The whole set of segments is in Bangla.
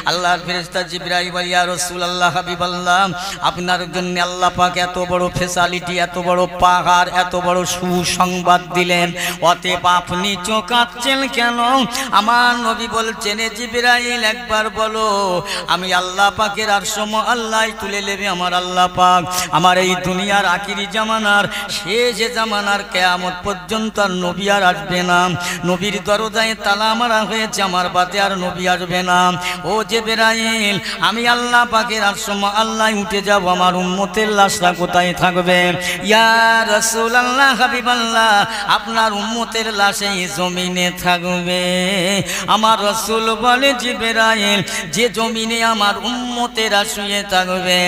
আল্লাহর ফেরেশতা জিবরাইল বলে ইয়া রাসূলুল্লাহ হাবিবাল্লাহ আপনার জন্য আল্লাহ পাক এত বড় ফ্যাসিলিটি এত বড় পাহাড় এত বড় সুসংবাদ দিলেন অতএব আপনি চোকাচ্ছেন কেন আমার নবী বলছেন জিবরাইল একবার বলো আমি আল্লাহ পাকের আরশ আল্লাহ তুলে নেবে আমার আল্লাহ পাক আমার এই দুনিয়ার আখিরি জামানার শেষ জামানার কিয়ামত পর্যন্ত আর নবী আর আসবে না নবীর দরজায় তালা মারা হয়েছে আমার বাদে আর নবী আসবে না ও জিবরাইল আমি আল্লাহ পাকের আরশ আল্লাহ উঠে যাব আমার উম্মতের লাশটা কোথায় থাকবে ইয়া রাসূলুল্লাহ হাবিবাল্লাহ আপনার উম্মতের লাশ এই জমিনে থাকবে আমার রাসূল বলে জিবরাইল যে জমিনে আমার উম্মতেরা শুয়ে থাকবে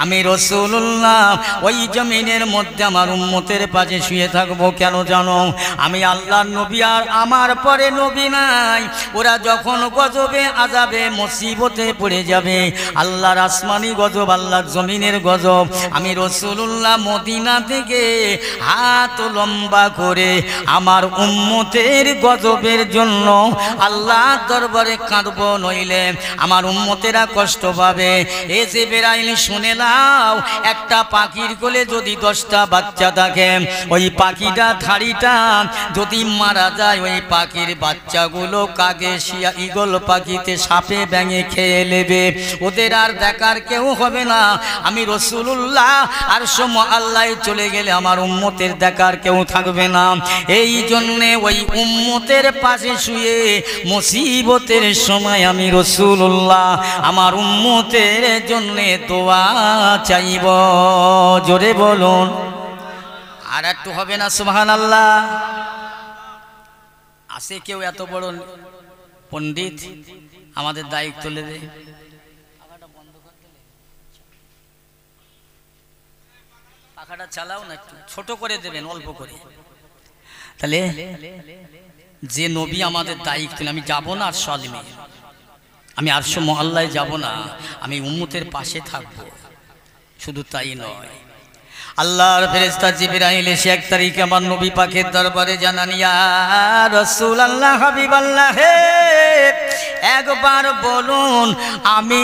আমি রাসূলুল্লাহ ওই জমিনের মধ্যে আমার উম্মতের পাশে শুয়ে থাকবো কেন জানো আমি আল্লাহর নবী আর আমার পরে নবী নাই ওরা যখন গজবে আযাবে মুসিবতে পড়ে যাবে আল্লাহর আসমানি গজব আল্লাহর জমিনের গজব আমি রাসূলুল্লাহ মদিনা থেকে হাত লম্বা করে আমার উম্মতের গজবের জন্য আল্লাহর দরবারে কাঁদব নইলে আমার উম্মতেরা কষ্ট পাবে এ জিবরাইল শুনে নাও একটা পাখির কোলে যদি 10টা বাচ্চা থাকে ওই পাখিটা থাড়িটা যদি মারা যায় ওই পাখির বাচ্চাগুলো কাগে শিয়া ঈগল পাখিতে সাপে ব্যাঙে খেয়ে নেবে ওদের আর দেখার কেউ হবে না আমি রাসূলুল্লাহ আরশ আল্লাহ চলে গেলে আমার উম্মতের দেখার কেউ থাকবে না এই জন্য ওই উম্মতের পাশে শুয়ে মুসিবতের সময় আমি রাসূলুল্লাহ আমার উম্মতের জন্য দোয়া চাইব জোরে বলুন আর একটু হবে না সুবহানাল্লাহ আসে কেউ এত বড় পণ্ডিত আমাদের দায়িত্ব নেবে পাখাটা চালাও না একটু ছোট করে দেবেন অল্প করে তাহলে যে নবী আমাদের দায়িত্ব আমি যাব না আর সালিমে আমি আরশ মহল্লায় যাব না আমি উম্মতের পাশে থাকবো শুধু তাই নয় আল্লাহর ফেরেশতা জিবরাইল এসে 1 তারিখে আমার নবী পাকের দরবারে জানান ইয়া রাসূলুল্লাহ হাবিবাল্লাহ হে একবার বলুন আমি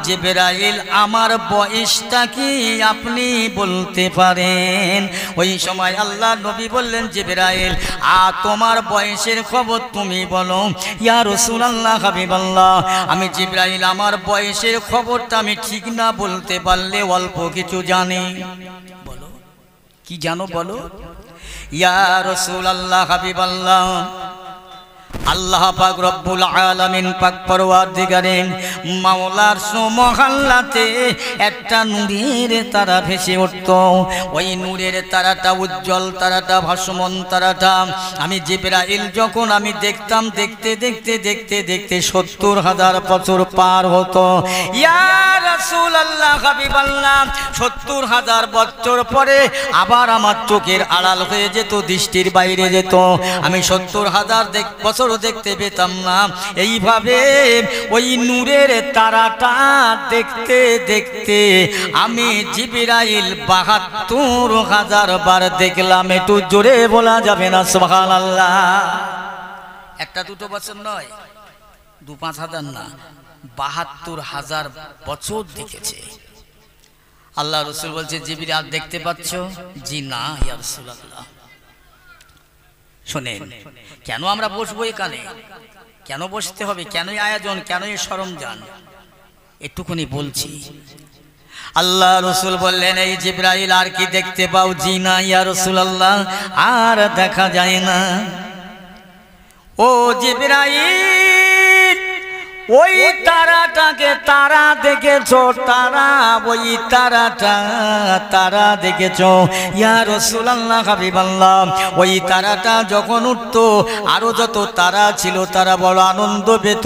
জিবরাইল আমার বয়সটা কি আপনি বলতে পারেন ওই সময় আল্লাহর নবী বললেন জিবরাইল তোমার বয়সের খবর তুমি বলো ইয়া রাসূলুল্লাহ হাবিবাল্লাহ আমি জিবরাইল আমার বয়সের খবরটা আমি ঠিক না বলতে পারলে অল্প কিছু জানি বলো কি জানো বলো ইয়া রাসূলুল্লাহ হাবিবাল্লাহ আল্লাহ পাক রব্বুল আলামিন পাক পরওয়ারদিগারে মাওলার সুমহাল্লাতে একটা নূরের তারা ভেসে উঠত ওই নূরের তারাটা উজ্জ্বল তারাটা ভাসমান তারাটা আমি জিবরাইল যখন আমি দেখতাম দেখতে দেখতে দেখতে দেখতে ৭০,০০০ বছর পার হতো ইয়া রাসূলুল্লাহ হাবিবাল্লাহ ৭০,০০০ বছর পরে আবার আমার চোখের আড়াল হয়ে যেত দৃষ্টির বাইরে যেত আমি ৭০,০০০ বছর দেখতে পেতাম না এইভাবে ওই নূরের তারাটা দেখতে দেখতে আমি জিবরাইল ৭২,০০০ বার দেখলাম একটু জোরে বলা যাবে না সুবহানাল্লাহ একটা দুটো বছর নয় ২-৫ হাজার না ৭২,০০০ বছর দেখেছে আল্লাহ রাসূল বলছে জিবরাইল দেখতে পাচ্ছ জি না ইয়া রাসূলুল্লাহ শোনেন কেন আমরা বসবো এখানে কেন বসতে হবে কেন আয়োজন কেন সরঞ্জাম একটুখানি বলছি আল্লাহ রাসূল বললেন এই জিবরাইল আর কি দেখতে পাও জি না ইয়া রাসূলুল্লাহ আর দেখা যায় না ও জিবরাইল ওই তারাটাকে তারা দেখেছো তারা ওই তারা দেখেছো ইয়া রাসূলুল্লাহ হাবিবাল্লাহ ওই তারাটা যখন উঠতো আরো যত তারা ছিল তারা বড় আনন্দ পেত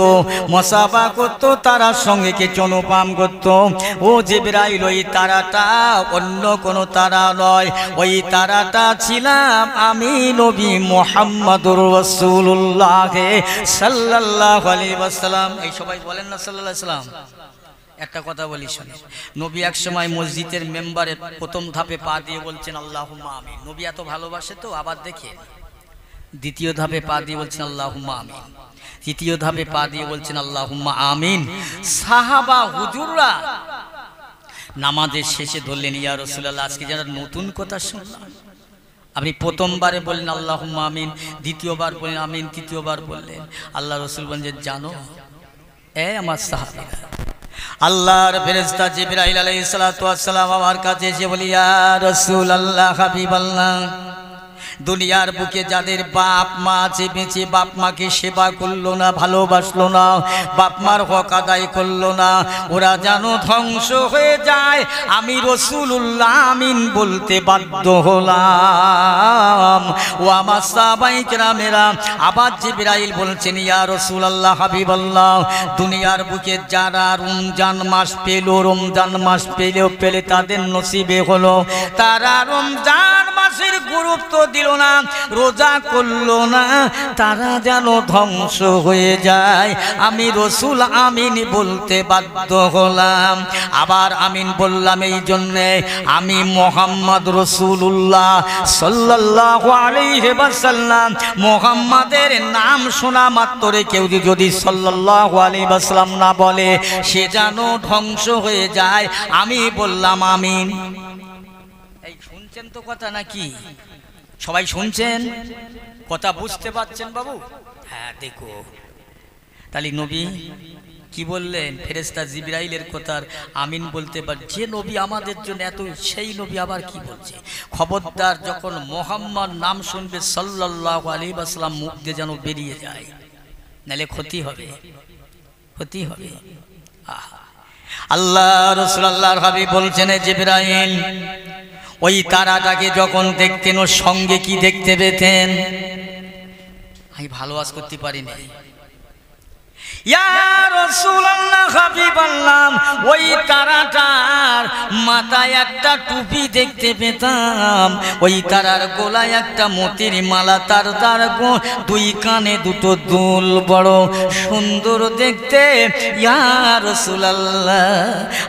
মুসাফা করত তারার সঙ্গে কিছু অনুপাম করত ও জিবরাইল ওই তারাটা অন্য কোনো তারা নয় ওই তারাটা ছিলাম আমি নবী মুহাম্মদুর রাসূলুল্লাহ সাল্লাল্লাহু আলাইহি ওয়াসাল্লাম এই সবাই বলেন না সাল্লাল্লাহু আলাইহি ওয়াসাল্লাম একটা কথা বলি শুনে নবী এক সময় মসজিদের মেম্বারে প্রথম ধাপে পা দিয়ে বলছেন আল্লাহুম্মা আমিন নবী এত ভালোবাসে তো আবার দেখে দ্বিতীয় ধাপে পা দিয়ে বলছেন আল্লাহুম্মা আমিন তৃতীয় ধাপে পা দিয়ে বলছেন আল্লাহুম্মা আমিন। সাহাবা হুজুররা নামাজের শেষে ধরলেন, ইয়া রাসূলুল্লাহ, আজকে যারা নতুন কথা শুনলাম, আপনি প্রথমবারে বললেন আল্লাহুম্মা আমিন, দ্বিতীয়বার বললেন আমিন, তৃতীয়বার বললেন। আল্লাহ রাসূল বলেন, জানো এ আমার সাহাবীরা, আল্লাহর ফেরেশতা জিবরাইল আলাইহিস সালাতু ওয়াস সালাম আমার কাছে এসে বলি, ইয়া রাসূলুল্লাহ, হাবিবাল্লাহ, দুনিয়ার বুকে যাদের বাপ মা আছে, বেঁচে বাপ মাকে সেবা করলো না, ভালোবাসলো না, বাপ মার হক আদায় করলো না, ওরা যেন ধ্বংস হয়ে যায়। আমি রাসূলুল্লাহ আমিন বলতে বাধ্য হলাম। ও আমার সাহাবায়ে কেরামেরা, আবার জিবরাইল বলছেন, ইয়া রাসূলুল্লাহ, হাবিবাল্লাহ, দুনিয়ার বুকে যারা রমজান মাস পেল, রমজান মাস পেলে তাদের নসিবে হলো, তারা রমজান মাসের গুরুত্ব দিল না, রোজা করলো না, তারা যেন ধ্বংস হয়ে যায়। আমি রাসূল আমিন বলতে বাধ্য হলাম। আবার আমিন বললাম এই জন্যে, আমি মুহাম্মদ রাসূলুল্লাহ সাল্লাল্লাহু আলাইহি ওয়াসাল্লাম, মুহাম্মাদের নাম শোনা মাত্রই কেউ যদি সাল্লাল্লাহু আলাইহি ওয়াসাল্লাম না বলে, সে যেন ধ্বংস হয়ে যায়। আমি বললাম আমিন। এই শুনছেন তো কথা নাকি? সবাই শুনছেন? কথা বুঝতে পারছেন বাবু? হ্যাঁ, দেখো তাহলে নবী কি বললেন, ফেরেশতা জিবরাইলের কথার আমিন বলতে পার। যে নবী আমাদের জন্য এত, সেই নবী আবার কি বলছে, খবরদার যখন মুহাম্মদ নাম শুনবে সাল্লাল্লাহু আলাইহি ওয়াসাল্লাম, মুখ দিয়ে যেন বেরিয়ে যায়, নালে ক্ষতি হবে, ক্ষতি হবে। আল্লাহ রাসূল আল্লাহর হাবিব বলছেন, জিবরাইল ওই তারাটাকে যখন দেখতেন, ওর সঙ্গে কি দেখতে পেতেন? আমি ভালো আওয়াজ করতে পারি না। ইয়া রাসূলুল্লাহ, হাবিবাল্লাহ, ওই তারাটার মাথায় একটা টুপি দেখতে পেতাম, ওই তারার গলায় একটা মতির মালা, তার দুই কানে দুটো দুল, বড় সুন্দর দেখতে। ইয়া রাসূলুল্লাহ,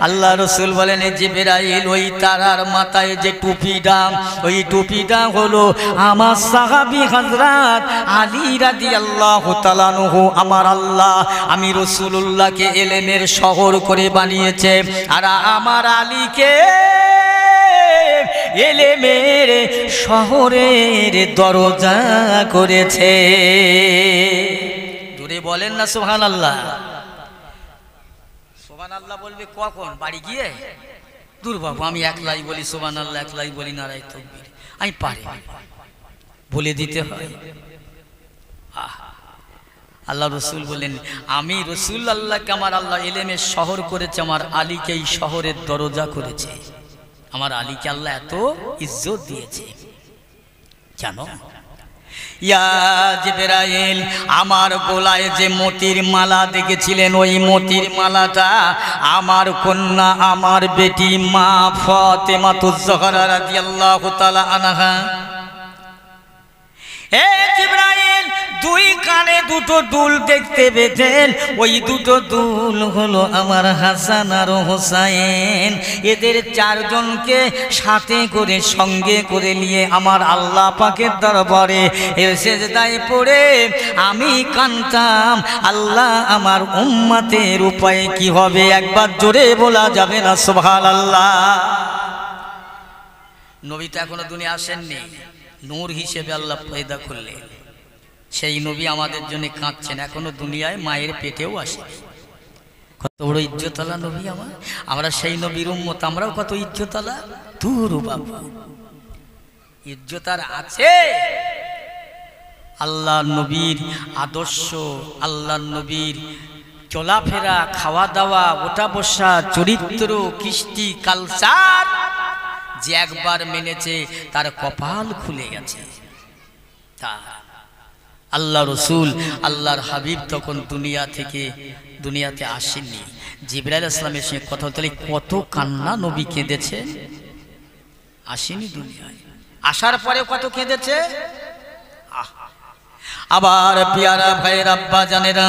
আল্লাহ রাসূল বলেন, জিবরাইল ওই তারার মাথায় যে টুপিটা, ওই টুপিটা হলো আমার সাহাবী হযরত আলী রাদিয়াল্লাহু তাআলা আনহু। আমার আল্লাহ আমি রাসূলুল্লাহকে ইলমের শহর করে বানিয়েছে, আর আমার আলীকে ইলমের শহরের দরজা করেছে। জোরে বলেন না সুবহানাল্লাহ। সুবহানাল্লাহ বলবে কখন? বাড়ি গিয়ে? দূর বাবু, আমি একলাই বলি সুবহানাল্লাহ, একলাই বলি নারায়ে তাকবীর, আমি পারি, বলে দিতে হয়। আল্লাহ রসুল বলেন, আমি রসুল আল্লাহকে আমার আল্লাহ ইলমের শহর করেছে, আমার আলীকে এই শহরের দরজা করেছে। আমার আলীকে আল্লাহ এত ইজ্জত দিয়েছে জানো। ইয়া জিবরাইল, আমার গলায় যে মতির মালা দেখেছিলেন, ওই মতির মালাটা আমার কন্যা, আমার বেটি মা ফাতেমাতুজ জোহরা রাদিয়াল্লাহু তাআলা আনহা। হে জিবরাইল, দুই কানে দুটো দুল দেখতে পেতেন, ওই দুটো দুল হলো আমার হাসান আর হোসাইন। এদের চারজনকে সাথে করে, সঙ্গে করে নিয়ে আমার আল্লাহ পাকের দরবারে সিজদায় পড়ে আমি কাঁদতাম, আল্লাহ আমার উম্মতের উপায় কি হবে? একবার জোরে বলা যাবে না সুবহানাল্লাহ? নবী তো এখনো দুনিয়া আসেননি, নূর হিসেবে আল্লাহ পয়দা করলেন, সেই নবী আমাদের জন্য কাঁদছেন, এখনো দুনিয়ায় মায়ের পেটেও আসে। কত বড় ইজ্জতওয়ালা নবী আমার, আমরা সেই নবীর উম্মত, আমরাও কত ইজ্জতওয়ালা। দূর বাবু, ইজ্জত আর আছে? আল্লাহ নবীর আদর্শ, আল্লাহ নবীর চলাফেরা, খাওয়া দাওয়া, ওঠা বসা, চরিত্র, কৃষ্টি, কালচার, যে একবার মেনেছে তার কপাল খুলে গেছে। তা আল্লাহ রসুল, আল্লাহর হাবিব তখন দুনিয়াতে আসেননি। জিবরাইল ইসলামের সঙ্গে কথা বলতে কত কান্না নবী কেঁদেছে, আসেনি দুনিয়ায়, আসার পরে কত কেঁদেছে। আবার পিয়ারা ভাইয়ের আব্বা জানেরা,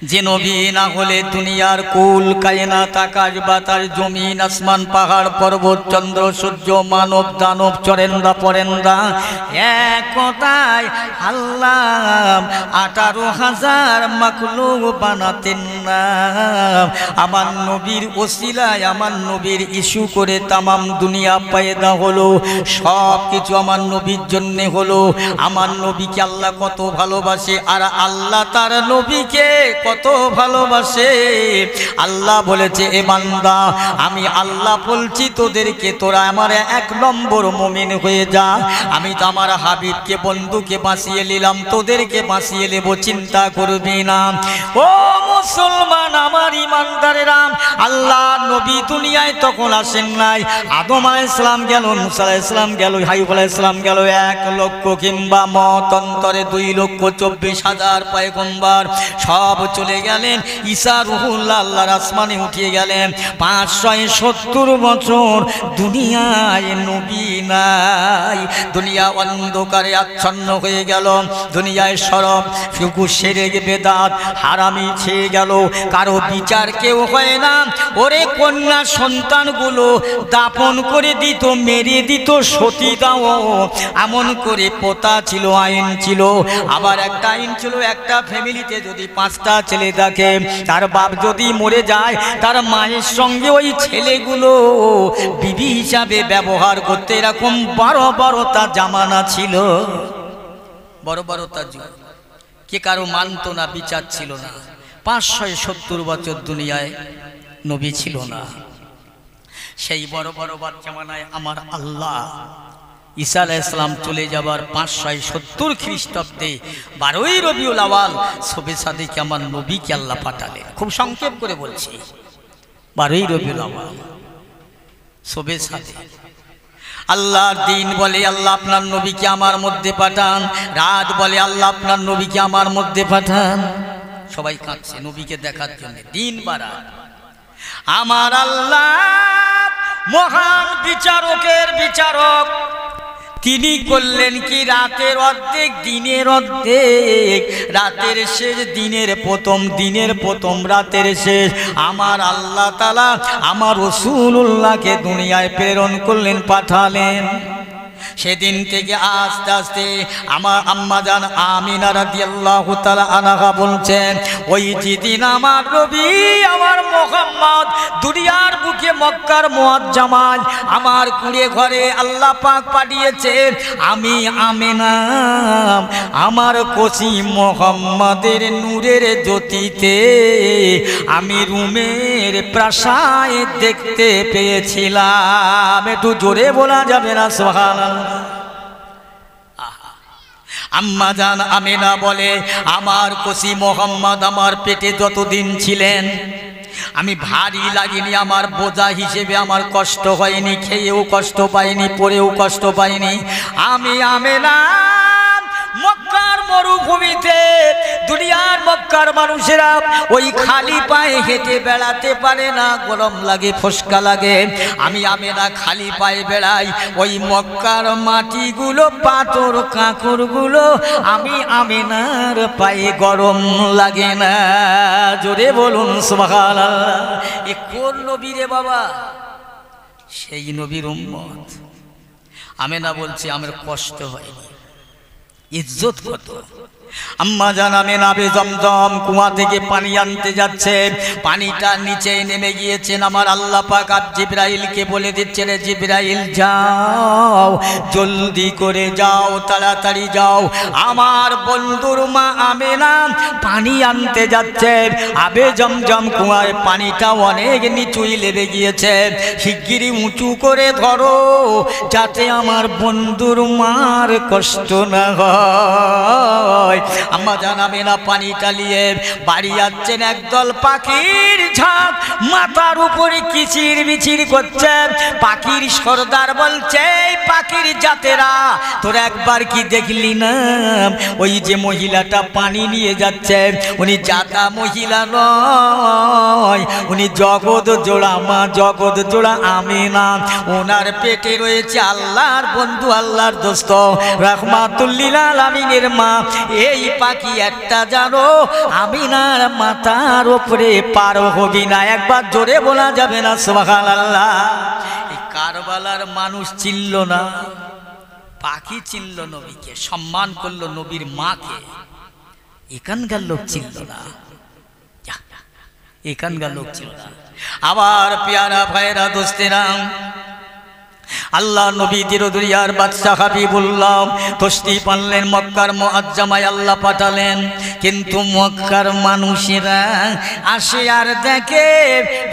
যে নবী না হলে দুনিয়ার কুল কায়নাত আকাশ বাতাস জমিন আসমান পাহাড় পর্বত চন্দ্র সূর্য মানব দানব চরেন্দা পরেন্দা এক কথায় আল্লাহ 18,000 মাখলুক বানাতেন না। আমার নবীর ওসিলায় আমার নবীর ইস্যু করে তামাম দুনিয়া পয়দা হলো, সব কিছু আমার নবীর জন্য হলো। আমার নবীকে আল্লাহ কত ভালোবাসে আর আল্লাহ তার নবীকে কত ভালোবাসে। আল্লাহ বলেছে, এ বান্দা আমি আল্লাহ বলছি তোদেরকে, তোরা আমার 1 নম্বর মুমিন হয়ে যা। আমি তো আমার হাবিবকে বন্ধুকে বাঁচিয়ে নিলাম, তোদেরকে বাঁচিয়ে নেব, চিন্তা করবি না। ও মুসলমান আমার ইমানদারেরা, আল্লাহ নবী দুনিয়ায় তখন আসেন নাই। আদম আলাইহিস সালাম গেল, মুসা আলাইহিস সালাম গেল, আইয়ুব আলাইহিস সালাম গেল, 1 লক্ষ কিংবা মতান্তরে 2,24,000 পয়গম্বর সব চলে গেলেন। ঈসা রুহুল্লাহ আল্লাহর আসমানে উঠিয়ে গেলেন। 570 বছর দুনিয়ায় নবী নাই। দুনিয়া অন্ধকারে আচ্ছন্ন হয়ে গেল। দুনিয়ায় সরব ফিকু সেরে বেদাত হারামি ছেয়ে গেল। কারো বিচার কেউ হয় না। ওরে কন্যা সন্তানগুলো দাপন করে দিত, মেরে দিত, সতী দাও এমন করে পোতা ছিল, আইন ছিল। আবার একটা আইন ছিল, একটা ফ্যামিলিতে যদি 5টা ছেলে থাকে, তার বাপ যদি মরে যায়, তার মায়ের সঙ্গে ওই ছেলেগুলো বিবি হিসাবে ব্যবহার করতে। এরকম বড়তা জামানা ছিল, বড়তা যুগ। কে কারো মানত না, বিচার ছিল না। 570 বছর দুনিয়ায় নবী ছিল না। সেই বড় জামানায় আমার আল্লাহ ঈসা আলাইহিস সালাম চলে যাবার 570 খ্রিস্টাব্দে 12ই রবিউল আওয়াল শবে সাদিকে আমার নবীকে আল্লাহ পাঠালেন। খুব সংক্ষেপ করে বলছি, 12ই রবিউল আওয়াল শবে সাদিক। আল্লাহর দিন বলে আল্লাহ আপনার নবীকে আমার মধ্যে পাঠান, রাত বলে আল্লাহ আপনার নবীকে আমার মধ্যে পাঠান। সবাই কাঁদছে নবীকে দেখার জন্য, দিন বারাত। আমার আল্লাহ মহান বিচারকের বিচারক, তিনি করলেন কি, রাতের অর্ধেক দিনের অর্ধেক, রাতের শেষ দিনের প্রথম, দিনের প্রথম রাতের শেষ। আমার আল্লাহ তাআলা আমার রাসূলুল্লাহকে দুনিয়ায় প্রেরণ করলেন, পাঠালেন। সেদিন থেকে আস্তে আস্তে আমার আম্মাজান আমিনা রাদিয়াল্লাহু তাআলা আনহা বলছেন, ওই যেদিন আমার নবী আমার মুহাম্মদ দুনিয়ার বুকে মক্কার মুআজ্জামাল আমার কুড়ে ঘরে আল্লাহ পাক পাঠিয়েছেন, আমি আমিনা আমার কচি মুহাম্মাদের নূরের জ্যোতিতে আমি রুমের প্রাসাদ দেখতে পেয়েছিলাম। একটু জোরে বলা যাবে না সুবহানাল্লাহ। আম্মা জান আমিনা বলে, আমার কচি মোহাম্মদ আমার পেটে যতদিন ছিলেন আমি ভারী লাগেনি, আমার বোঝা হিসেবে আমার কষ্ট হয়নি, খেয়েও কষ্ট পাইনি, পরেও কষ্ট পাইনি। আমি আমিনা মক্কার মরুভূমিতে দুনিয়ার মক্কার মানুষেরা ওই খালি পায়ে হেঁটে বেড়াতে পারে না, গরম লাগে, ফসকা লাগে। আমি আমিনা খালি পায়ে বেড়াই, ওই মক্কার মাটিগুলো পাথর কাঁকড়গুলো আমি আমিনার পায়ে গরম লাগে না। জোরে বলুন সুবহানাল্লাহ। এ কোন নবী রে বাবা? সেই নবীর উম্মত। আমিনা বলছে আমার কষ্ট হয়নি, ইজ্জত কত। আম্মা জান আমিনা জমজম কুয়া থেকে পানি আনতে যাচ্ছে, পানিটা নিচে নেমে গিয়েছেন। আমার আল্লাহ পাক জিবরাইলকে বলে দিচ্ছেন, জিবরাইল যাও, জলদি করে যাও, তাড়াতাড়ি যাও, আমার বন্ধুর মা আমিনা পানি আনতে যাচ্ছে। আবে জমজম কুয়ায় পানিটা অনেক নিচুই লেগে গিয়েছে, শিগগিরই উঁচু করে ধরো যাতে আমার বন্ধুর মার কষ্ট না হয়। আম্মা জান আমিনা পানি টালিয়ে বাড়ি যাচ্ছেন। একদল পাখির ঝাঁক মাথার উপরে কিচির মিচির করছে। পাখির সর্দার বলছে, পাখির জাতেরা তোরা একবার কি দেখলি না, ওই যে মহিলাটা পানি নিয়ে যাচ্ছে উনি জাতা মহিলা নয়, উনি জগৎ জোড়া মা, জগৎ জোড়া আমিনা। ওনার পেটে রয়েছে আল্লাহর বন্ধু, আল্লাহর দোস্ত, রাহমাতুল লিল আলামিনের মা। এই এই পাখি একটা জানো আমিনার মাথার উপরে পার হবি না। একবার জোরে বলা যাবে না সুবহানাল্লাহ। এই কারবালার মানুষ চিনল না, পাখি চিনল নবীকে, সম্মান করলো নবীর মাকে। এখানকার লোক চিনল না, এখানকার লোক ছিল না। আবার পেয়ারা ভাইরা দোস্তেরা, আল্লাহ নবী দিরদুরিয়ার বাদশাহ হাবিবুল্লাহ তশরিফ আনলেন, মক্কার মুআজ্জামায় আল্লাহ পাঠালেন। কিন্তু মক্কার মানুষেরা আসে আর দেখে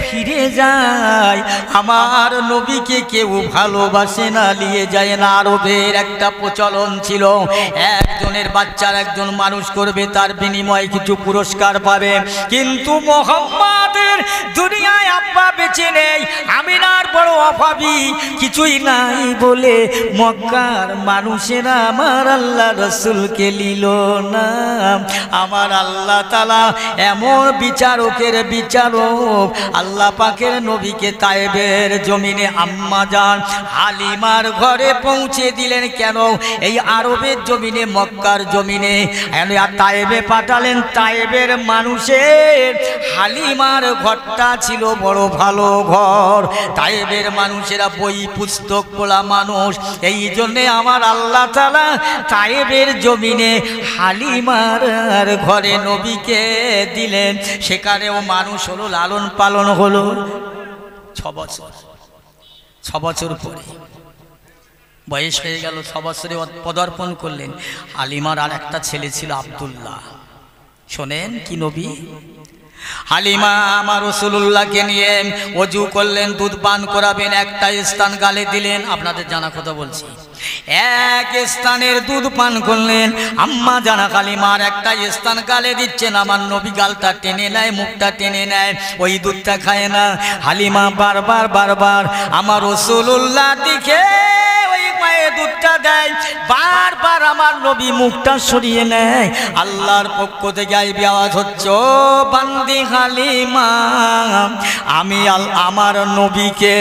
ফিরে যায়, আমার নবীকে কেউ ভালোবাসে না, নিয়ে যায় না। আরবের একটা প্রচলন ছিল, একজনের বাচ্চার একজন মানুষ করবে, তার বিনিময়ে কিছু পুরস্কার পাবে। কিন্তু মুহাম্মাদের দুনিয়ায় আব্বা বেঁচে নেই, আমিনার বড় অভাবী, কিছুই নাই বলে মক্কার মানুষেরা আমার আল্লাহ রসুলকে নিল না। আমার আল্লাহ তাআলা এমন বিচারকের বিচারক, আল্লাহ পাকের নবীকে তায়েবের জমিনে আম্মা জান হালিমার ঘরে পৌঁছে দিলেন। কেন? এই আরবের জমিনে, মক্কার জমিনে তায়েবে পাঠালেন। তায়েবের মানুষের হালিমার ঘরটা ছিল বড় ভালো ঘর। তায়েবের মানুষেরা বই পুস্তক পড়া মানুষ, এই জন্যে আমার আল্লাহ তাআলা তায়েবের জমিনে হালিমার ঘরে নবীকে দিলেন। সেখানেও মানুষ হলো, লালন পালন হলো 6 বছর। 6 বছর পরে বয়স হয়ে গেল, 6 বছরে পদার্পণ করলেন। হালিমার আর একটা ছেলে ছিল আব্দুল্লাহ। শোনেন কি নবী, হালিমা আমার রাসূলুল্লাহকে নিয়ে ওযু করলেন, দুধ পান করাবেন, একটা স্থান গালে দিলেন। আপনাদের জানা কথা বলছি, এক স্থানের দুধ পান করলেন। আম্মা জানা হালিমার একটা স্থান গালে দিচ্ছেন, আমার নবী গালটা টেনে নেয়, মুখটা টেনে নেয়, ওই দুধটা খায় না। হালিমা বারবার বারবার আমার রাসূলুল্লাহ দিকে ওই পায়ে দুধটা দেয়, বারবার আমার নবী মুখটা সরিয়ে নেয়। আল্লাহর পক্ষ থেকে গায়েবী আওয়াজ হচ্ছে, ও বান্দি হালিমা, আমি আমার নবীকে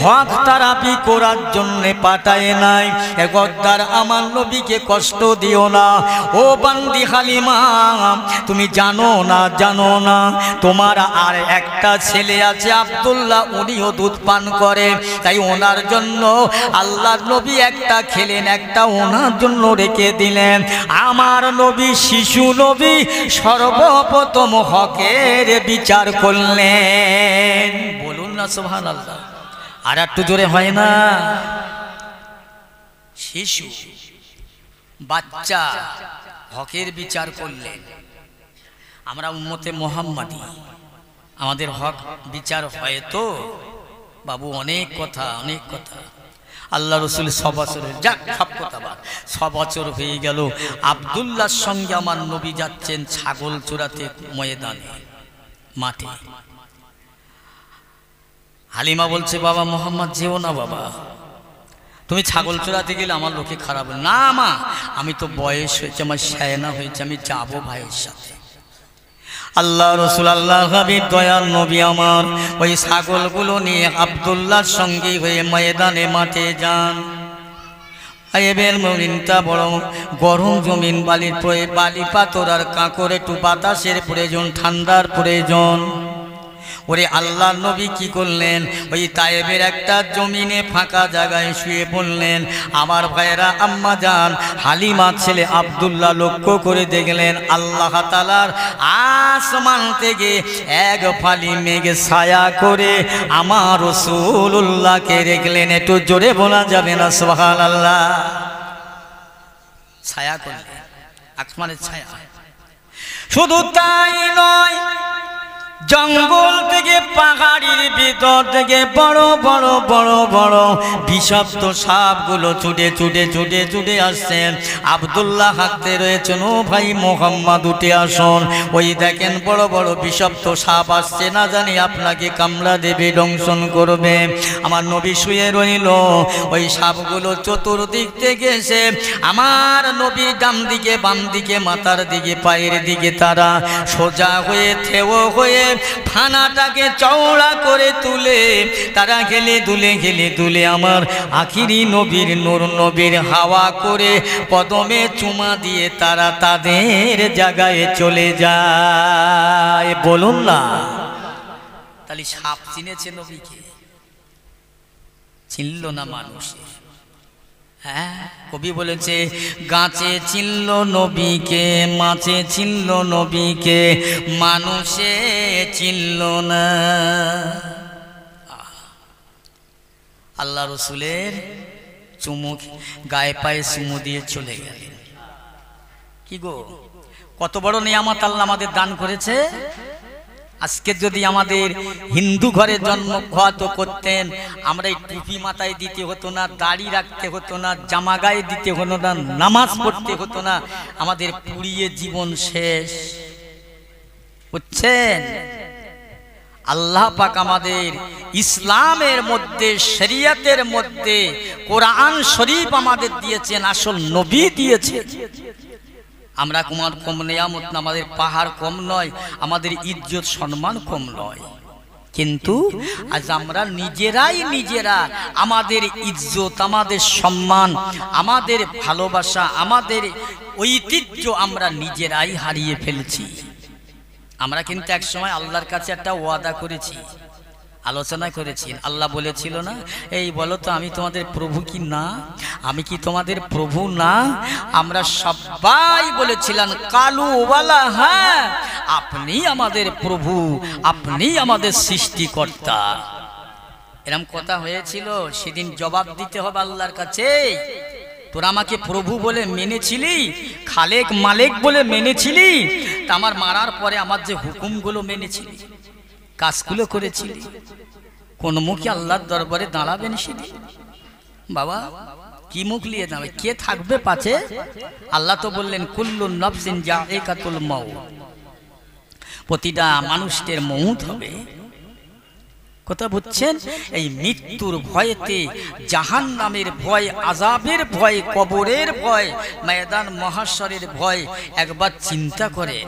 হক তারাপি করার জন্য পাঠায় নাই, একদার আমার নবীকে কষ্ট দিও না। ও বান্দি হালিমা, তুমি জানো না, জানো না তোমার আর একটা ছেলে আছে আব্দুল্লাহ, উনিও দুধ পান করে, তাই ওনার জন্য আল্লাহর নবী একটা খেলেন, একটা ওনার জন্য রেখে দিলেন। আমার নবী শিশু নবী সর্বপ্রথম হকের বিচার করলেন। বলুন না সুবহানাল্লাহ। আর একটু জোরে হয় না? শিশু বাচ্চা হকের বিচার করলেন। আমরা উম্মতে মুহাম্মাদি, আমাদের হক বিচার হয় তো বাবু? অনেক কথা, অনেক কথা। আল্লাহ রসুল 6 বছরের, যাক সব কথা বাদ, 6 বছর হয়ে গেল। আব্দুল্লাহর সঙ্গে আমার নবী যাচ্ছেন ছাগল চোরাতে ময়দানে, মাঠে। হালিমা বলছে, বাবা মোহাম্মদ যেও না বাবা, তুমি ছাগল চোরাতে গেলে আমার লোকে খারাপ। না মা, আমি তো বয়স হয়েছে, আমার শায়না হয়েছে, আমি যাবো ভাইয়ের সাথে। আল্লাহ রসুল, আল্লাহ হাবিব দয়াল নবী আমার ওই ছাগলগুলো নিয়ে আব্দুল্লাহর সঙ্গে হয়ে ময়দানে মাঠে যান। এবের জমিনটা বড় গরম জমিন, বালি পাথর আর কাঁকর, একটু বাতাসের প্রয়োজন, ঠান্ডার প্রয়োজন। ওরে আল্লাহ নবী কি করলেন, ওই তায়েবের একটা জমিনে ফাঁকা জায়গায় শুয়ে পড়লেন। আমার ভাইয়েরা, আম্মা জান হালিমা ছেলে আব্দুল্লাহ লক্ষ্য করে দেখলেন আল্লাহ তাআলার আসমান থেকে এক ফালি মেঘ ছায়া করে আমার রাসূলুল্লাহকে দেখলেন। একটু জোরে বলা যাবে না সুবহানাল্লাহ? ছায়া করলেন, আসমানের ছায়া। শুধু তাই নয়, জঙ্গল থেকে, পাহাড়ির ভিতর থেকে বড় বড় বড় বড় বিষাক্ত সাপগুলো ছুটে ছুটে ছুটে ছুটে আসছেন। আব্দুল্লাহ হাঁটতে রয়েছেন, ও ভাই মোহাম্মদ উঠে আসুন, ওই দেখেন বড় বড় বিষাক্ত সাপ আসছে, না জানি আপনাকে কামড়া দেবে, দংশন করবে। আমার নবী শুয়ে রইল। ওই সাপগুলো চতুর্দিক থেকে এসে আমার নবী ডান দিকে, বাম দিকে, মাথার দিকে, পায়ের দিকে, তারা সোজা হয়ে থেও হয়ে ফানাটাকে চওড়া করে তুলে তারা গেলে দুলে আমার আখিরি নবীর নূর নবীর হাওয়া করে কদমে চুমা দিয়ে তারা তাদের জায়গায় চলে যায়। বলুন না, তাহলে সাপ চিনেছে নবীকে? চিনল না মানুষে। হ্যাঁ, কবি বলেছে গাছে চিনল নবীকে, মাছে চিনল নবীকে, মানুষে চিনল না। আল্লাহ রসুলের চুমুক গায়ে পায়ে চুমু দিয়ে চলে গেলেন। কি গো, কত বড় নিয়ামত আল্লাহ আমাদের দান করেছে। আজকে যদি আমাদের হিন্দু ঘরে জন্ম হতো করতেন, আমরা এই টুপি মাথায় দিতে হতো না, দাড়ি রাখতে হতো না, জামা গায়ে দিতে হতো না, নামাজ পড়তে হতো না, আমাদের পুড়িয়ে জীবন শেষ। বুঝছেন? আল্লাহ পাক আমাদের ইসলামের মধ্যে, শরিয়তের মধ্যে কোরআন শরীফ আমাদের দিয়েছেন, আসল নবী দিয়েছেন। আমরা কম নিয়ামত না, আমাদের পাহাড় কম নয়, আমাদের ইজ্জত সম্মান কম নয়, কিন্তু আজ আমরা নিজেরা আমাদের ইজ্জত, আমাদের সম্মান, আমাদের ভালোবাসা, আমাদের ঐতিহ্য আমরা নিজেরাই হারিয়ে ফেলছি। আমরা কিন্তু এক সময় আল্লাহর কাছে একটা ওয়াদা করেছি, আলোচনা করেছি। আল্লাহ বলেছিল না, এই বলো তো আমি তোমাদের প্রভু কি না? আমি কি তোমাদের প্রভু না? আমরা সবাই বলেছিলাম কালু ওয়ালা, হ্যাঁ আপনি আমাদের প্রভু, আপনি আমাদের সৃষ্টিকর্তা। এরকম কথা হয়েছিল। সেদিন জবাব দিতে হবে আল্লাহর কাছে। তোরা আমাকে প্রভু বলে মেনেছিলি, খালেক মালেক বলে মেনেছিলি, তা আমার মারার পরে আমার যে হুকুমগুলো মেনেছিলি, কাজগুলো করেছিলি, কোন মুখে আল্লাহর দরবারে দাঁড়াবেন সেদিন? বাবা, কি মুখ নিয়ে দাঁড়াবে? কে থাকবে পাছে? আল্লাহ তো বললেন কুল্লু নাফসিন যায়িকাতুল মাউত, প্রতিটা মানুষের মউত হবে। কথা বুঝছেন? এই মৃত্যুর ভয়েতে, জাহান্নামের ভয়, আযাবের ভয়, কবরের ভয়, ময়দান মহাশরের ভয় একবার চিন্তা করেন।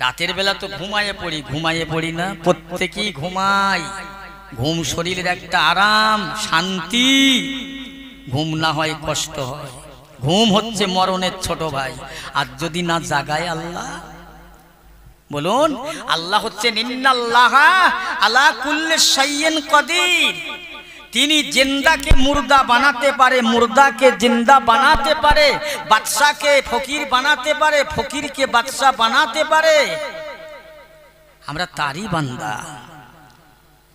রাতের বেলা তো ঘুমায়ে পড়ি না? প্রত্যেকেই ঘুমাই। ঘুম শরীরের একটা আরাম, শান্তি। ঘুম না হয় কষ্ট হয়। ঘুম হচ্ছে মরণের ছোট ভাই। আর যদি না জাগায় আল্লাহ, বলুন, আল্লাহ হচ্ছেন ইন্নাল্লাহা আলা কুল্লি শাইইন কাদির। তিনি জিন্দাকে মুর্দা বানাতে পারে, মুর্দাকে জিন্দা বানাতে পারে, বাদশাকে ফকির বানাতে পারে, ফকিরকে বাদশা বানাতে পারে। আমরা তারই বান্দা,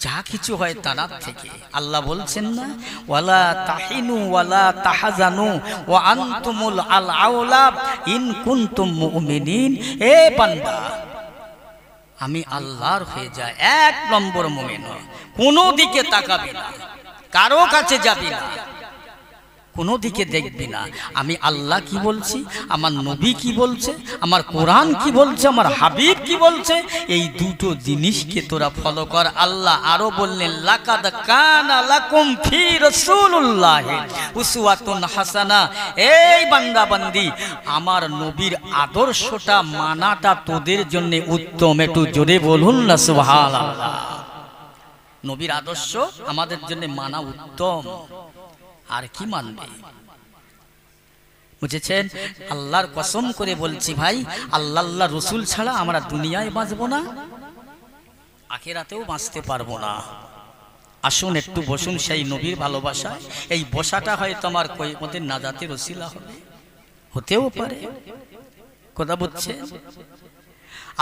যা কিছু হয় তার থেকে। আল্লাহ বলছেন না, ওয়ালা তাহিনু ওয়ালা তাহজানু ওয়া আনতুমুল আউলা ইন কুনতুম মুমিনিন। এ বান্দা, আমি আল্লাহর হয়ে যায়, এক নম্বর মুমিন, কোনো দিকে তাকাবি না, কারো কাছে যাবি না, কোনো দিকে দেখবি না। আমি আল্লাহ কি বলছি, আমার নবী কি বলছে, আমার কোরআন কি বলছে, আমার হাবিব কি বলছে, এই দুটো জিনিসকে তোরা ফলো কর। আল্লাহ আরো বললেন লাকাদ কানা লাকুম ফি রাসূলুল্লাহি উসওয়াতুন হাসানা। এই বান্দা বান্দি, আমার নবীর আদর্শটা মানাটা তোদের জন্য উত্তম। একটু জোরে বলুন না সুবহানাল্লাহ। নবীর আদর্শ আমাদের জন্য মানা উত্তম। আর কি মানবে? বুঝেছেন? আল্লাহর কসম করে বলছি ভাই, আল্লাহ রসুল ছাড়া আমরা দুনিয়ায় বাঁচবো না, আখিরাতেও বাঁচতে পারবো না। আসুন একটু বসুন সেই নবীর ভালোবাসা। এই বসাটা হয়তো আমার কিয়ামতের নাজাতের ওসিলা হবে, হতেও পারে। কথা বুঝছে?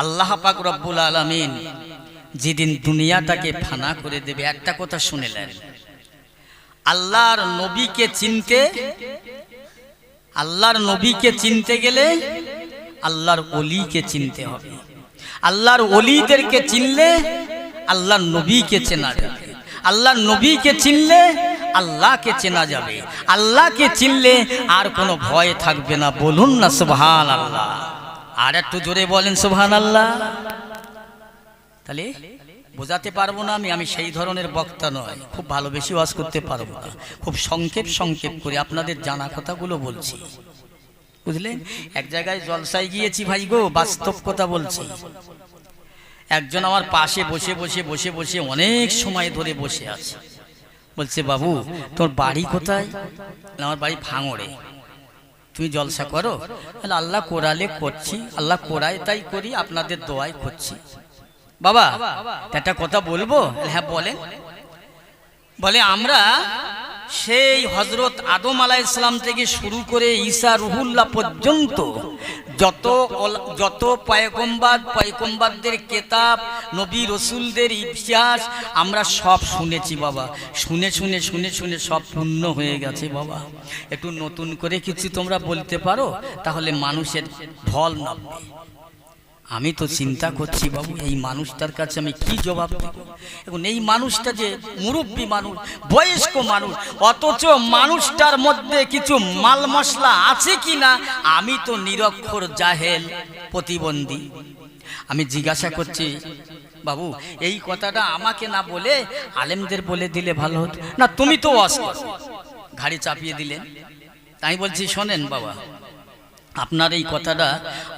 আল্লাহ পাক রব্বুল আলামিন যেদিন দুনিয়াটাকে ফানা করে দেবে, একটা কথা শুনেলেন, আল্লাহর নবীকে চিনতে গেলে আল্লাহর ওলিকে চিনতে হবে। আল্লাহর ওলিদেরকে চিনলে আল্লাহর নবীকে চেনা যাবে। আল্লাহর নবীকে চিনলে আল্লাহকে চেনা যাবে। আল্লাহকে চিনলে আর কোনো ভয় থাকবে না। বলুন না সুবহানাল্লাহ। আর একটু জোরে বলেন সুবহানাল্লাহ। তাহলে বোঝাতে পারবো না আমি সেই ধরনের বক্তা নয়, খুব ভালো বেশি ওয়াজ করতে পারবো না, খুব সংক্ষেপ করে আপনাদের জানা কথাগুলো বলছি, বুঝলেন? এক জায়গায় জলসায় গিয়েছি ভাই গো, বাস্তব কথা বলছি। একজন আমার পাশে বসে অনেক সময় ধরে বসে আছে। বলছে, বাবু তোর বাড়ি কোথায়? আমার বাড়ি ভাঙড়ে। তুমি জলসা করো? আল্লাহ কোরালে করছি, আল্লাহ কোরায় তাই করি, আপনাদের দোয়ায় করছি। বাবা একটা কথা বলবো? হ্যাঁ বলেন। বলে, আমরা সেই হযরত আদম আলাইহিস সালাম থেকে শুরু করে ঈসা রুহুল্লাহ পর্যন্ত যত পয়গম্বরদের কিতাব, নবী রাসূলদের ইতিহাস আমরা সব শুনেছি বাবা। শুনে সব পূর্ণ হয়ে গেছে বাবা। একটু নতুন করে কিছু তোমরা বলতে পারো, তাহলে মানুষের ঢল নামবে। আমি তো চিন্তা করছি বাবু, এই মানুষটার কাছে আমি কি জবাব দেব? এখন এই মানুষটা যে মুরব্বী মানুষ, বয়স্ক মানুষ, অথচ মানুষটার মধ্যে কিছু মাল মশলা আছে কি না আমি তো নিরক্ষর জাহেল প্রতিবন্ধী। আমি জিজ্ঞাসা করছি, বাবু এই কথাটা আমাকে না বলে আলেমদের বলে দিলে ভালো হতো না? তুমি তো অস্কর, ঘাড়ি চাপিয়ে দিলেন। তাই বলছি, শোনেন বাবা, আপনার এই কথাটা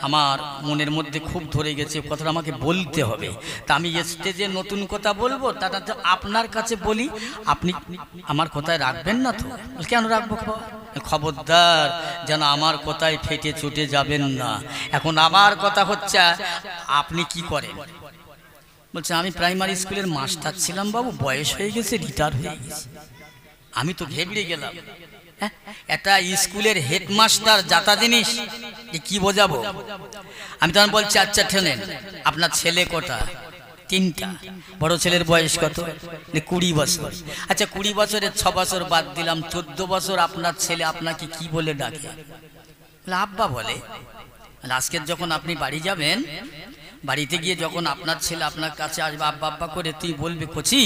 আমার মনের মধ্যে খুব ধরে গেছে, কথাটা আমাকে বলতে হবে। তা আমি স্টেজে নতুন কথা বলবো, তাটা তো আপনার কাছে বলি, আপনি আমার কথায় রাখবেন না তো? কেন রাখবো? খবরদার যেন আমার কথায় ফেটে চটে যাবেন না। এখন আমার কথা হচ্ছে, আপনি কি করেন? বলছে, আমি প্রাইমারি স্কুলের মাস্টার ছিলাম বাবু, বয়স হয়ে গেছে, রিটায়ার হয়ে গেছে। আমি তো ঘেবড়ে গেলাম। একটা স্কুলের হেডমাস্টার যাতা জিনিস, কি বোঝাবো? আমি তখন বলছি, আচ্ছা ঠেলেন, আপনার ছেলে কটা? 3টা। বড় ছেলের বয়স কত? 20 বছর। আচ্ছা 20 বছরের 6 বছর বাদ দিলাম, 14 বছর আপনার ছেলে আপনাকে কি বলে ডাকে? আব্বা বলে। আজকের যখন আপনি বাড়ি যাবেন, বাড়িতে গিয়ে যখন আপনার ছেলে আপনার কাছে আসবে আব্বা আব্বা করে, তুই বলবি, কচি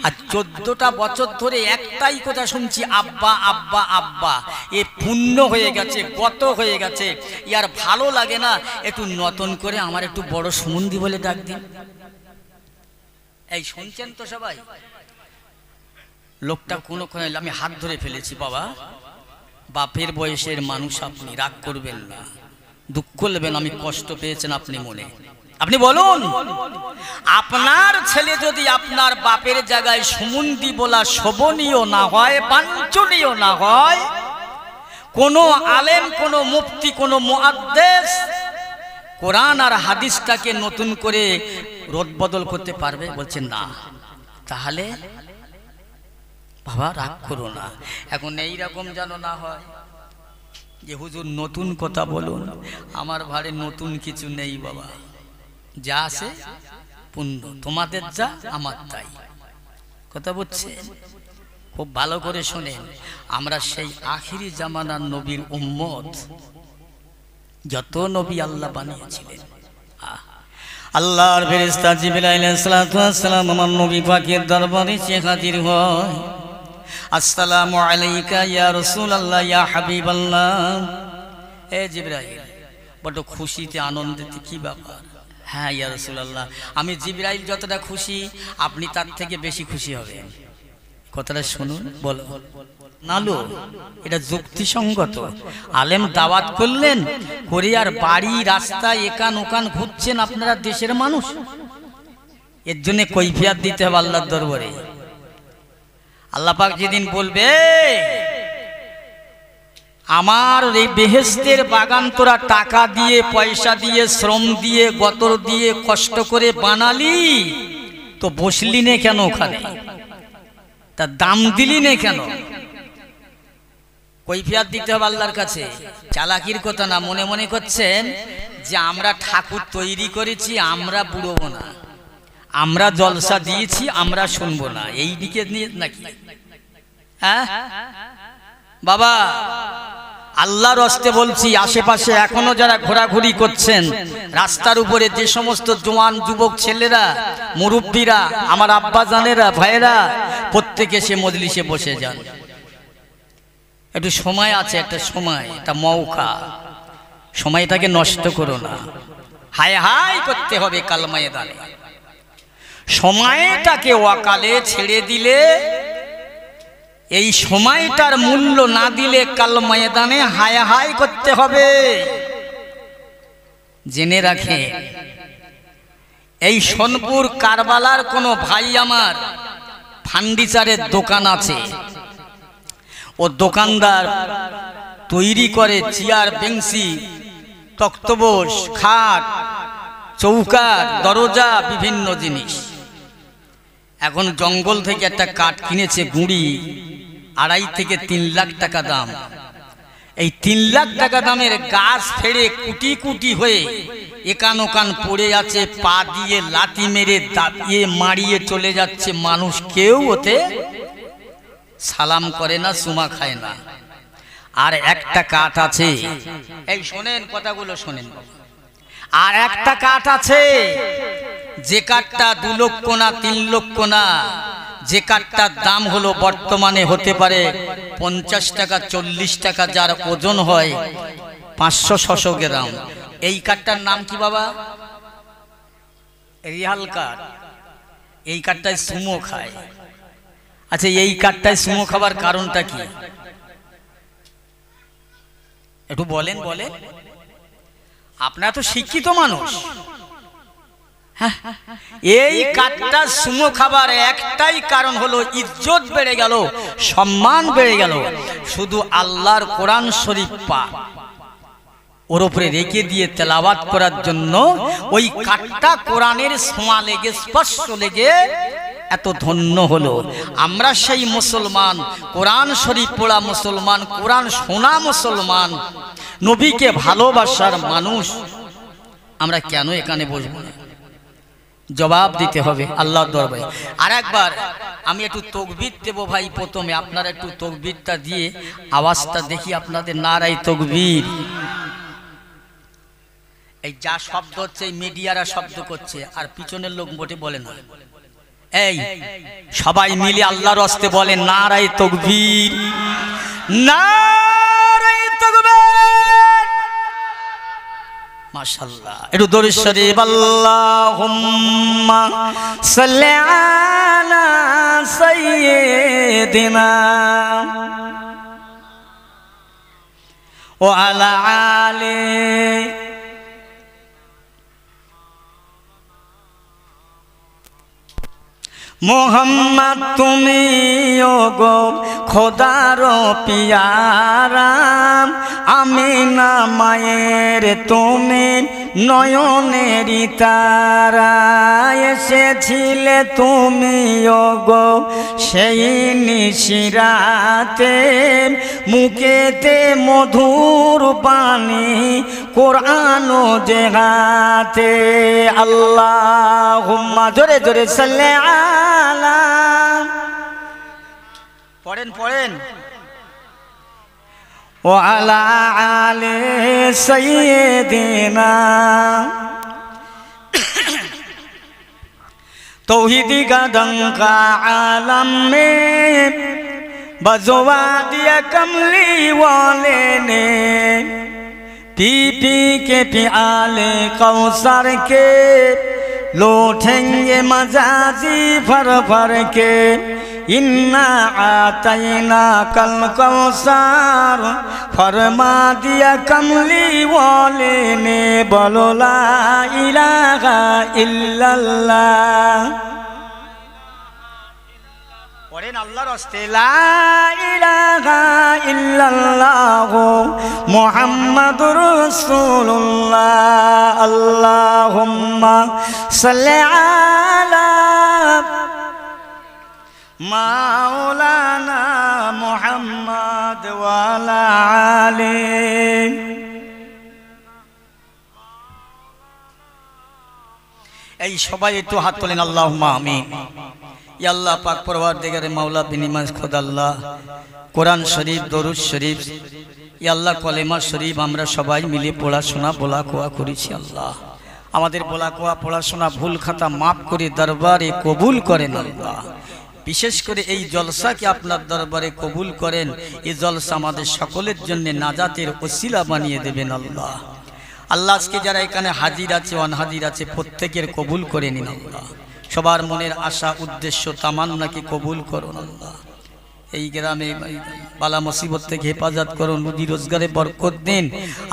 আর 14টা বছর ধরে একটাই কথা শুনছি, আব্বা আব্বা আব্বা। এ পূর্ণ হয়ে গেছে, গত হয়ে গেছে, ইয়ার ভালো লাগে না, একটু নতুন করে আমার একটু বড় সুমন্দি বলে ডাক দিন। এই শুনছেন তো সবাই? লোকটা কোনোক্ষণ আমি হাত ধরে ফেলেছি, বাবা বাপের বয়সের মানুষ আপনি, রাগ করবেন না, দুঃখ নেবেন, আমি কষ্ট পেয়েছেন আপনি মনে। আপনি বলুন, আপনার ছেলে যদি আপনার বাপের জায়গায় সুমন্দি বলা শোভনীয় না হয়, বাঞ্ছনীয় না হয়, কোন আলেম, কোন মুফতি, কোন মুহাদ্দিস কোরআন আর হাদিসটাকে নতুন করে রদবদল করতে পারবে? বলছেন না। তাহলে বাবা রাগ করো না। এখন এইরকম যেন না হয় যে হুজুর নতুন কথা বলুন, আমার ঘরে নতুন কিছু নেই বাবা, যা আছে পূর্ণ, তোমাদের যা আমার তাই। কথা বুঝছেন? খুব ভালো করে শোনেন, আমরা সেই আখিরি জামানার নবীর উম্মত। যত নবী আল্লাহ বানিয়েছিলেন, আল্লাহর ফেরেশতা জিবরাইল আলাইহিস সালাতু ওয়াস সালাম আমার নবী পাকের দরবারে সে হাজির হয়। আসসালামু আলাইকা ইয়া রাসূলুল্লাহ ইয়া হাবিবাল্লাহ। এ জিবরাইল, বড় খুশিতে আনন্দিতে, কি ব্যাপার? হ্যাঁ ইয়া রাসূলুল্লাহ, আমি জিবরাইল যতটা খুশি আপনি তার থেকে বেশি খুশি হবেন। কথাটা শুনুন। বলো নালো, এটা যুক্তিসঙ্গত। আলেম দাওয়াত করলেন করে আর বাড়ি রাস্তায় একান ওকান ঘুরছেন আপনারা, দেশের মানুষ, এর জন্য কৈফিয়ত দিতে হবে আল্লাহর দরবারে। আল্লাহ পাক যেদিন বলবে, আমার এই বেহেশতের বাগান তোরা টাকা দিয়ে, পয়সা দিয়ে, শ্রম দিয়ে, গতর দিয়ে কষ্ট করে বানালি, তো বসলি নে কেন ওখানে? তার দাম দিলি নে কেন? কৈফিয়ত দিতে হবে আল্লাহর কাছে। চালাকির কথা না। মনে মনে করছেন যে আমরা ঠাকুর তৈরি করেছি, আমরা বুড়বো না, আমরা জলসা দিয়েছি, আমরা শুনবো না, এই দিকে নিয়ে নাকি? হ্যাঁ বাবা, আল্লাহর হস্তে বলছি, আশেপাশে এখনো যারা ঘোরাঘুরি করছেন রাস্তার উপরে, যে সমস্ত জওয়ান যুবক ছেলেরা, মুরব্বীরা, আমার আব্বা জানেরা, ভাইরা, প্রত্যেকে সে মজলিসে বসে যান। একটু সময় আছে, একটা সময়, একটা মৌকা, সময়টাকে নষ্ট করো না। হায় হায় করতে হবে কাল ময়দানে। সময়টাকে ওয়াকালে ছেড়ে দিলে, এই সময়টার মূল্য না দিলে কাল ময়দানে হায় হায় করতে হবে। জেনে রাখে, এই সোনপুর কারবালার কোনো ভাই আমার ফার্নিচারের দোকান আছে, ও দোকানদার তৈরি করে চেয়ার, বেঞ্চি, তক্তপোষ, খাট, চৌকাঠ, দরজা, বিভিন্ন জিনিস। এখন জঙ্গল থেকে একটা কাঠ কিনেছে, গুঁড়ি 2.5 থেকে 3 লাখ টাকা দাম। এই 3 লাখ টাকা দামের গাছ ফেড়ে কুটি কুটি হয়ে একান ওকান পড়ে আছে, পা দিয়ে লাথি মেরে দাবিয়ে মারিয়ে চলে যাচ্ছে। মানুষ কেউ ওতে সালাম করে না, সুমা খায় না। আর একটা কাঠ আছে, এই শোনেন কথাগুলো শোনেন, আর একটা কাঠ আছে যে কাঠটা 2 লক্ষ না 3 লক্ষ না, যে কাঠটার দাম হলো বর্তমানে হতে পারে 50 টাকা 40 টাকা, যার ওজন হয় 500-600 গ্রাম। এই কাঠটার নাম কি বাবা? রিয়াল কাঠ। এই কাঠটায় সুমো খায়। আচ্ছা, এই কাঠটায় সুমো খাবার কারণটা কি একটু বলেন বলেন। আপনারা তো শিক্ষিত মানুষ। এই কাঠটা সুমো খাবার একটাই কারণ হলো ইজ্জত বেড়ে গেল, সম্মান বেড়ে গেল। শুধু আল্লাহর কোরআন শরীফ পাক ওর উপরে রেখে দিয়ে তেলাওয়াত করার জন্য ওই কাঠটা কোরআনের ছোঁয়া লেগে, স্পর্শ লেগে এত ধন্য হলো। আমরা সেই মুসলমান, কোরআন শরীফ পড়া মুসলমান, কোরআন শোনা মুসলমান, নবীকে ভালোবাসার মানুষ, আমরা কেন এখানে বসবো না? জবাব দিতে হবে আল্লাহর দরবারে। আর একবার আমি একটু তাকবীর দেব ভাই, প্রথমে আপনারা একটু তাকবীরটা দিয়ে আওয়াজটা দেখি আপনাদের। নারায়ে তাকবীর। এই যা শব্দ হচ্ছে এই মিডিয়ারা শব্দ করছে, আর পিছনের লোক মোটে বলে না। এই সবাই মিলে আল্লাহর রাস্তে বলেন নারায়ে তাকবীর, নারায়ে তাকবীর। মাশাআল্লাহ। একটু দরুদ শরীফ। আল্লাহুম্মা সাল্লি আলা সাইয়্যিদিনা ওয়া আলা আলি মোহাম্মদ। তুমি ওগো খোদার পিয়ারা, আমিনা মায়ের তুমি নয়নেরই তারা। এসেছিলে তুমি ওগো সেই নিশিরাতে, মুখেতে মধুর বাণী কোরআন যে হাতে। আল্লাহুম্মা, জোরে জোরে সাল্লি আলা, পড়েন পড়েন, ও আলা আলি সাইয়্যিদিনা। तौहीदी का डंका आलम में बजवा दिया कमली वाले ने, पी पी के प्याले कौसर के लौटेंगे मजाजी भर भर के। इन्ना आतैना कल कौसर फरमा दिया कमली वाले ने, बोलो ला इलाहा इल्लल्लाह। পড়েন আল্লাহর রাস্তে, লা ইলাহা ইল্লাল্লাহ মুহাম্মাদুর রাসূলুল্লাহ। আল্লাহুম্মা সাল্লি আলা মাওলানা মুহাম্মদ ওয়া আলা আলি। এই সবাই একটু হাত তোলেন, আল্লাহুম্মা আমিন। ইয়া আল্লাহ পাক পরওয়ারদিগারে মাওলা বিনিমাজ খোদা আল্লাহ, কোরআন শরীফ, দরুদ শরীফ, ইয়া আল্লাহ কলেমা শরীফ আমরা সবাই মিলে পড়াশোনা বলা কোয়া করেছি। আল্লাহ আমাদের বলা কোয়া পড়াশোনা ভুল খাতা মাফ করে দরবারে কবুল করেন। আল্লাহ বিশেষ করে এই জলসাকে আপনার দরবারে কবুল করেন। এই জলসা আমাদের সকলের জন্য নাজাতের ওসিলা বানিয়ে দেবেন। আল্লাহ আল্লাহ আজকে যারা এখানে হাজির আছে, অনহাজির আছে, প্রত্যেকের কবুল করে নিন। আল্লাহ সবার মনের আশা, উদ্দেশ্য, তামান্নাকে কবুল করুন। আল্লাহ এই গ্রামে বালা মুসিবত থেকে হেফাজত করুন, রুজি রোজগারে বরকত দিন।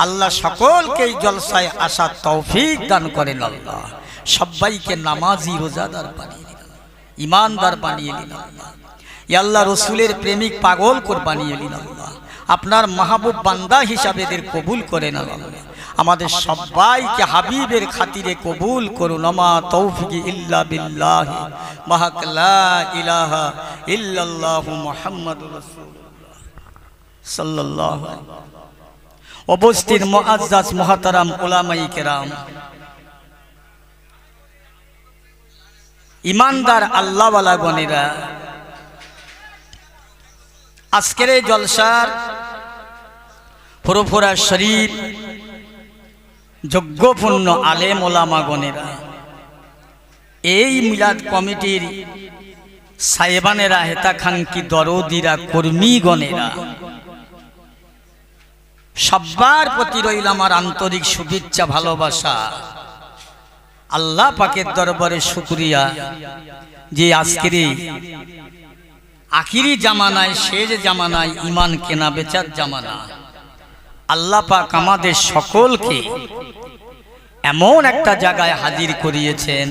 আল্লাহ সকলকে এই জলসায় আসার তৌফিক দান করেন। আল্লাহ সবাইকে নামাজি রোজাদার বানিয়ে দিলেন, ইমানদার বানিয়ে দিলেন আল্লাহ। ইয়া আল্লাহ, রসুলের প্রেমিক পাগল করে বানিয়ে দিলেন আল্লাহ। আপনার মাহবুব বান্দা হিসাবে এদের কবুল করেন আল্লাহ। আমাদের সবাইকে হাবিবের খাতিরে কবুল করুন। আমা তৌফিক ইল্লা বিল্লাহ, মাহাক লা ইলাহা ইল্লাল্লাহু মুহাম্মাদুর রাসূলুল্লাহ সাল্লাল্লাহু আলাইহি। উপস্থিত মুআজ্জাজ মুহতারাম উলামায়ে কেরাম, ইমানদার আল্লাহওয়ালা গণেরা, আজকের এই জলসার ফুরফুরা শরীফ যোগ্যপূর্ণ আলেম ওলামা গণেরা, এই মিলাদ কমিটির সাহেবানেরা, হেতাখানকি দরদিরা, কর্মীগণেরা, সবার প্রতি রইল আমার আন্তরিক শুভেচ্ছা ভালোবাসা। আল্লাহ পাকের দরবারে শুকরিয়া যে আজকের আখিরি জামানায়, শেষ জামানায়, ইমান কেনা বেচার জামানা, আল্লাহ পাক আমাদের সকলকে এমন একটা জায়গায় হাজির করিয়েছেন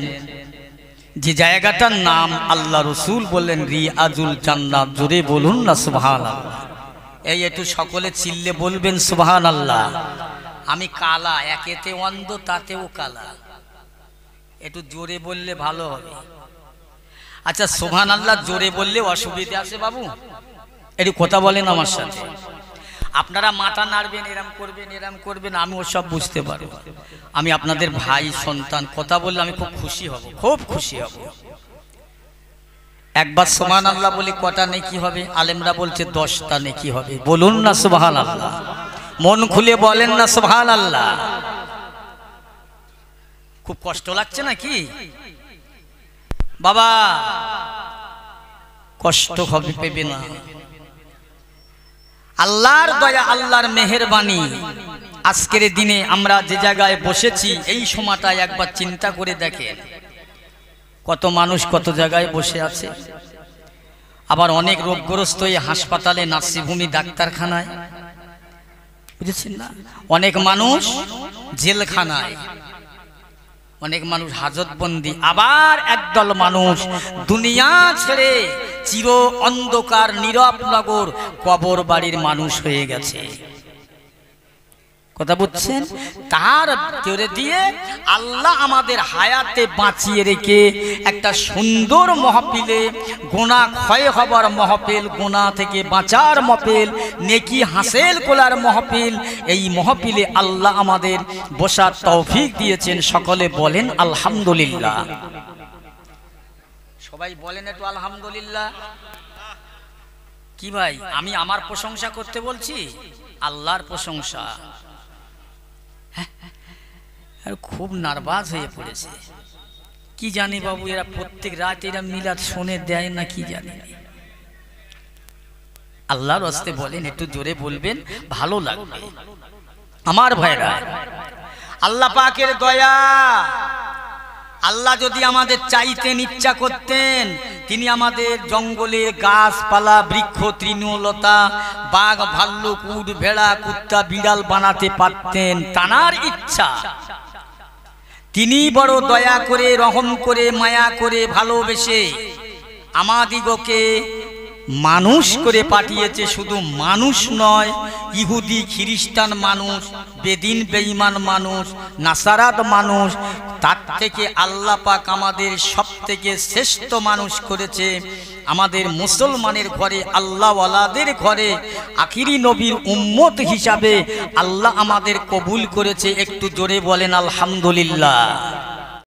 যে জায়গাটার নাম আল্লাহ রসুল বললেন রিয়াজুল জান্নাত। জোরে বলুন না সুবহানাল্লাহ। এই একটু সকলে চিল্লে বলবেন সুবহানাল্লাহ। আমি কালা, একেতে অন্ধ তাতেও কালা, একটু জোরে বললে ভালো হবে। আচ্ছা, সুবহানাল্লাহ জোরে বললে অসুবিধা আছে বাবু? একটু কথা বলেন আমার সাথে। আপনারা মাথা নাড়বেন, এরম করবেন, এরম করবেন, আমি ওসব বুঝতে পারব। আমি আপনাদের ভাই সন্তান, কথা বললে আমি খুব খুশি হব, খুব খুশি হব। একবার সুবহানাল্লাহ বলি কটা নেকি হবে? আলেমরা বলছে 10টা নেকি হবে। বলুন না সুবহানাল্লাহ, মন খুলে বলেন না সুবহানাল্লাহ। খুব কষ্ট লাগছে নাকি বাবা? কষ্ট হবে, পেবে না। আল্লাহর দয়া, আল্লাহর মেহেরবানি, আজকের দিনে আমরা যে জায়গায় বসেছি, এই সময়টায় একবার চিন্তা করে দেখেন কত মানুষ কত জায়গায় বসে আছে। আবার অনেক রোগগ্রস্ত হয়ে হাসপাতালে, নার্সিংহোমে, ডাক্তারখানায়, বুঝেছেন না? অনেক মানুষ জেলখানায়, অনেক মানুষ হাজতবন্দি। আবার একদল মানুষ দুনিয়া ছেড়ে চির অন্ধকার নীরব নগর কবর বাড়ির মানুষ হয়ে গেছে। কথা বুঝছেন? তার তেরে দিয়ে আল্লাহ আমাদের হায়াতে বাঁচিয়ে রেখে একটা সুন্দর মহফিলে, গুনাহ ক্ষয় হবার মহফিল, গুনাহ থেকে বাঁচার মহফিল, নেকি হাসিল করার মহফিল, এই মহফিলে আল্লাহ আমাদের বসার তৌফিক দিয়েছেন। সকলে বলেন আলহামদুলিল্লাহ। সবাই বলেন একটু আলহামদুলিল্লাহ। কি ভাই, আমি আমার প্রশংসা করতে বলছি? আল্লাহর প্রশংসা। আর খুব নার্ভাস হয়ে পড়েছে। কি জানি বাবু, এরা প্রত্যেক রাত এরা মিলাদ শুনে দেয় না কি জানি। আল্লাহর রাস্তে বলেন, একটু জোরে বলবেন, ভালো লাগবে আমার ভাইরা। আল্লাহ পাকের দয়া। আল্লাহ যদি আমাদের চাইতেন, ইচ্ছা করতেন, তিনি আমাদের জঙ্গলের গাছপালা, বৃক্ষ, তৃণলতা, বাঘ, ভাল্লুক, উট, ভেড়া, কুত্তা, বিড়াল বানাতে পারতেন। তানার ইচ্ছা। তিনি বড় দয়া করে, রহম করে, মায়া করে, ভালোবেসে আমাদিগকে মানুষ করে পাঠিয়েছে। শুধু মানুষ নয়, ইহুদি খ্রিস্টান মানুষ, বেদিন বেঈমান মানুষ, নাসারাত মানুষ, তার থেকে আল্লাহ পাক আমাদের সব থেকে শ্রেষ্ঠ মানুষ করেছে। আমাদের মুসলমানের ঘরে, আল্লাহওয়ালাদের ঘরে আখিরি নবীর উম্মত হিসাবে আল্লাহ আমাদের কবুল করেছে। একটু জোরে বলেন আলহামদুলিল্লাহ।